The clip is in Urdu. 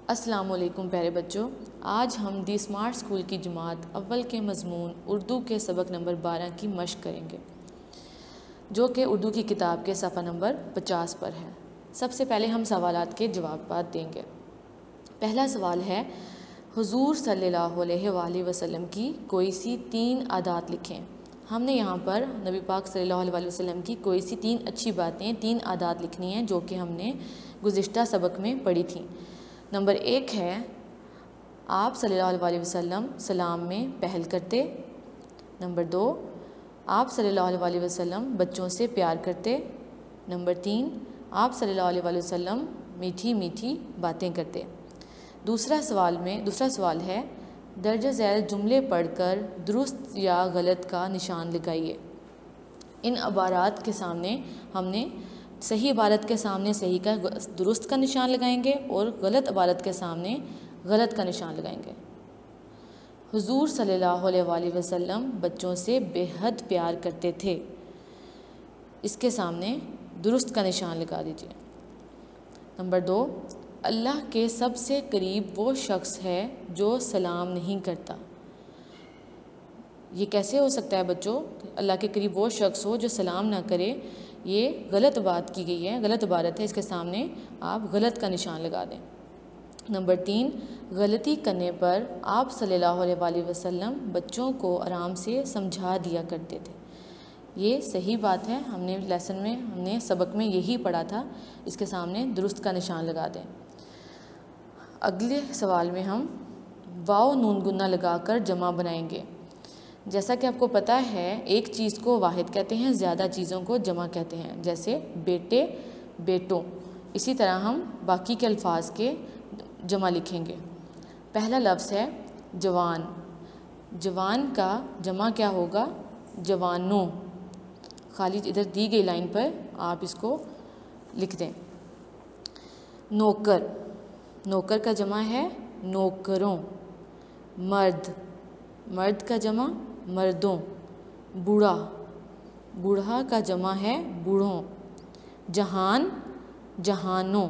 السلام علیکم پیارے بچوں، آج ہم دی اسمارٹ اسکول کی جماعت اول کے مضمون اردو کے سبق نمبر 12 کی مشق کریں گے، جو کہ اردو کی کتاب کے صفحہ نمبر 50 پر ہے۔ سب سے پہلے ہم سوالات کے جوابات دیں گے۔ پہلا سوال ہے، حضور صلی اللہ علیہ وآلہ وسلم کی کوئی سی 3 عادات لکھیں۔ ہم نے یہاں پر نبی پاک صلی اللہ علیہ وسلم کی کوئی سی 3 اچھی باتیں، 3 عادات لکھنی ہیں جو کہ ہم نے گزشتہ سبق میں پڑھی تھیں۔ نمبر 1 ہے، آپ صلی اللہ علیہ وسلم سلام میں پہل کرتے۔ نمبر 2، آپ صلی اللہ علیہ وسلم بچوں سے پیار کرتے۔ نمبر 3، آپ صلی اللہ علیہ وسلم میٹھی میٹھی باتیں کرتے۔ دوسرا سوال ہے، درج ذیل جملے پڑھ کر درست یا غلط کا نشان لگائیے۔ ان عبارات کے سامنے ہم نے صحیح عبارت کے سامنے صحیح کا درست کا نشان لگائیں گے اور غلط عبارت کے سامنے غلط کا نشان لگائیں گے۔ حضور صلی اللہ علیہ وآلہ وسلم بچوں سے بے حد پیار کرتے تھے، اس کے سامنے درست کا نشان لگا دیجیے۔ نمبر 2، اللہ کے سب سے قریب وہ شخص ہے جو سلام نہیں کرتا۔ یہ کیسے ہو سکتا ہے بچوں؟ اللہ کے قریب وہ شخص ہو جو سلام نہ کرے، یہ غلط بات کی گئی ہے، غلط عبارت ہے، اس کے سامنے آپ غلط کا نشان لگا دیں۔ نمبر 3، غلطی کرنے پر آپ صلی اللہ علیہ وآلہ وسلم بچوں کو آرام سے سمجھا دیا کرتے تھے۔ یہ صحیح بات ہے، ہم نے سبق میں یہی پڑھا تھا، اس کے سامنے درست کا نشان لگا دیں۔ اگلے سوال میں ہم واو نون گنا لگا کر جمع بنائیں گے۔ جیسا کہ آپ کو پتہ ہے، ایک چیز کو واحد کہتے ہیں، زیادہ چیزوں کو جمع کہتے ہیں، جیسے بیٹے بیٹوں۔ اسی طرح ہم باقی کے الفاظ کے جمع لکھیں گے۔ پہلا لفظ ہے جوان۔ جوان کا جمع کیا ہوگا؟ جوانوں۔ خالی ادھر دی گئی لائن پر آپ اس کو لکھ دیں۔ نوکر۔ نوکر کا جمع ہے نوکروں۔ مرد۔ مرد کا جمع مردوں۔ بوڑھا۔ بوڑھا کا جمع ہے بوڑھوں۔ جہان۔ جہانوں۔